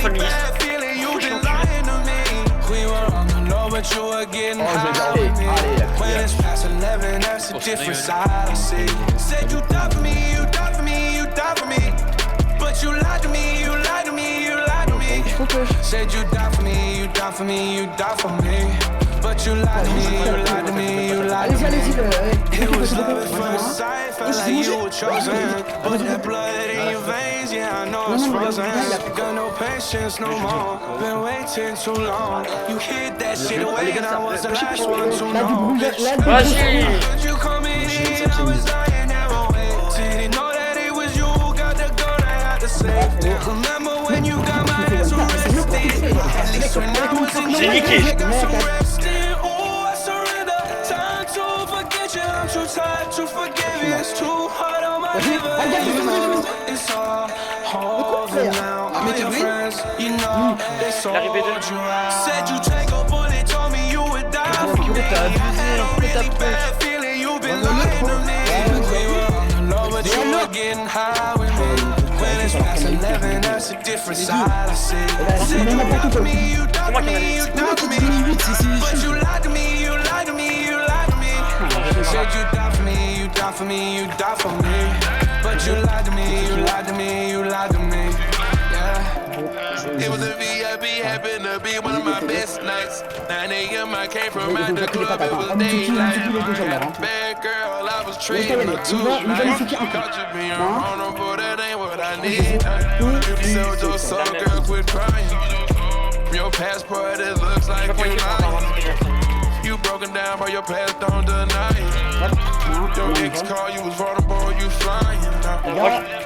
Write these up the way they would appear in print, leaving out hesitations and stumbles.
fois le ministre. Said you die for me, you die for me, you die for me. But you lied to me, you lied to me, you lied to me. It was love at first sight, felt like you were chosen. But that blood in your veins, yeah, I know it's frozen. Got no patience no more, been waiting too long. You hid that shit away and I was the last one to know. Vas-y. You coming in, I was dying, never wait. Didn't know that it was you who got the gun, I had to save. Remember when you got my hands arrested? At least when I was in J'ai niqué. I'm too tired to forgive you, it's too hard on my liver. It's all over now. All your friends, you know, they sold you out. Said you take a bullet, told me you would die for me. I had a really bad feeling, you've been lying to me. We were on the low, but you were getting high with me. When it's past 11, that's a different side I see. Said you died for me, you died for me, you died for me. But you lied to me, you lied to me, you lied to me. Said you die for me, you die for me, you die for me. But you lied to me, you lied to me, you lied to me. Yeah. It was a VIP, happened to be one of my best nights. 9 a.m. I came from out the club, it was daylight. Bad girl, I was treating her too nice. Caught you being wrong, but that ain't what I need. If you sold your soul, girl, quit crying. From your passport, it looks like you're lying. You broken down, but your past don't deny it. Your ex called, you was vulnerable, you flying.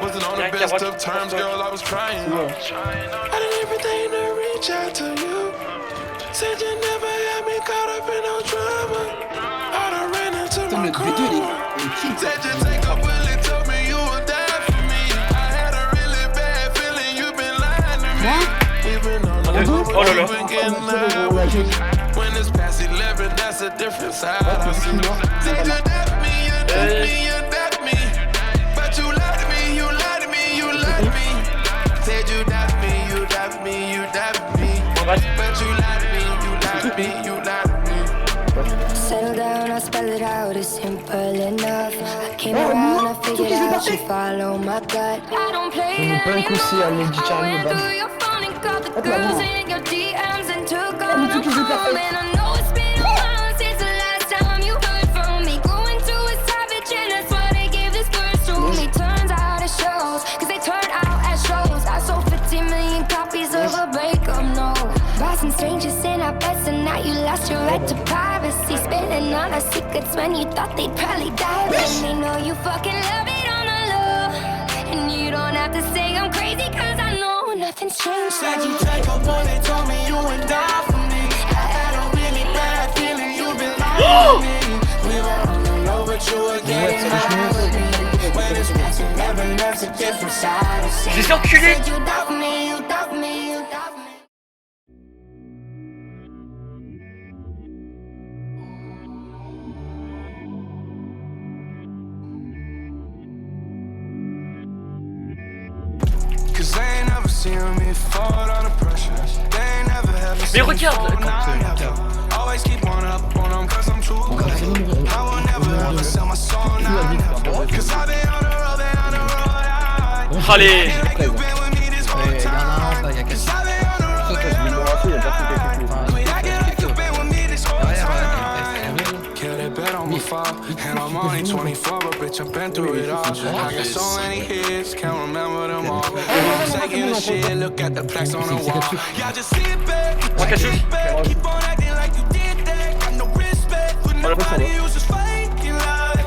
Wasn't on the best of terms, girl, I was trying. I did everything to reach out to you. Said you never had me caught up in no drama. I done ran into my karma. Said you take a bullet, told me you would die for me. I had a really bad feeling, you been lying to me. We've been on the road, you've been getting high with me. When it's past 11, that's a different side I see. Said you left me, you left me, you left me. But you lied to me, you lied to me, you lied to me. Said you left me, you left me, you left me. But you lied to me, you lied to me, you lied to me. Settle down, I spell it out, it's simple enough. I came around, I figured out you follow my gut. I don't play anymore. I went through your phone and called the girls in your DMs and took all the home. And I know it's been a while since the last time you heard from me. Going through a savage and that's why they gave this verse to me. Turns out it shows, cause they turned out as shows. I sold 50 million copies of a breakup note. Bought some strangers in our beds and now you lost your right to privacy. Spilling all our secrets when you thought they'd probably die. When they know you fucking love it on the low. And you don't have to say I'm crazy cause I know nothing's changed. Said you take a bullet, told me you would die for me. I had a really bad feeling, you've been lying to me. We were on the low, but you were getting high with me. When it's past 11, that's a different side I see. J'ai enculé. Said you die for me, you die for me, you die for me. Cause they ain't never seen me fall under pressure. They ain't never ever seen me fall, nah, always keep one up on them cause I'm too good. I will never ever sell my soul, nah, cause I've been on the road, been on the road. Allez. Like you've been with me this whole time. Cause I've been on the road, been on the road. Quit acting like you've been with me this whole time. Kill that bet on my fall, and I'm only 24, but bitch, I've been through it all. I got so many hits, can't remember them all. I'm taking the shit, look at the plaques on the wall. Y'all just sit back, sit back, keep on acting like you did that. Got no respect for nobody, you just faking like.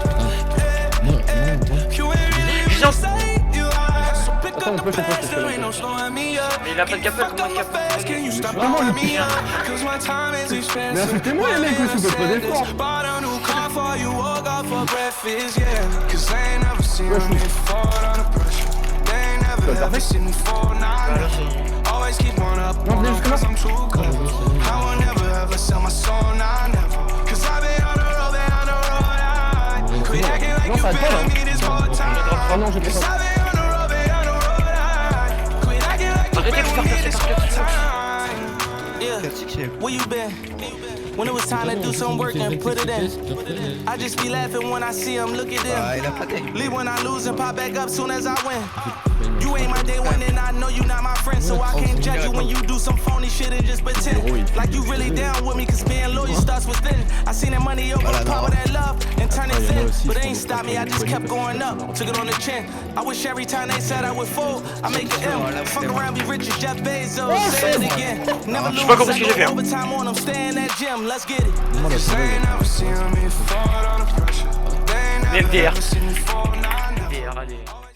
You ain't really what you say you are. So pick up the pace, there ain't no slowing me up. Il a pas de gaffe, comment il capte? Can you stop blowing me up? Cause my time is expensive. Mais insultez-moi les mecs aussi, vous pouvez pas fort. Bought a new car for you, woke up for breakfast, yeah. Cause they ain't never seen me fall under pressure. They ain't never seen me fall, nah. Always keep one up on them cause I'm too good. I will never ever sell my soul, nah, never. Cause I've been on the road, been on the road. Quit acting like you've been with me this whole time. Cause I've been on the road, been on the road. Quit acting like you've been with me this whole time. Where you been? When it was time to do some work and put it in. I just be laughing when I see them, look at them. Leave when I lose and pop back up soon as I win. You ain't my day one and I know you not my friend. So I can't judge you when you do some phony shit and just pretend like you really down with me, cause being loyal starts within. I seen that money over the power, that love, and turn it in. But it ain't stopped me, I just kept going up, took it on the chin. I wish every time they said I would fold, I make an M. Fuck around, be rich as Jeff Bezos, say it again. Never lose, pas compris ce que j'ai fait. overtime on them, stay in that gym, let's get it. MDR. MDR, allez.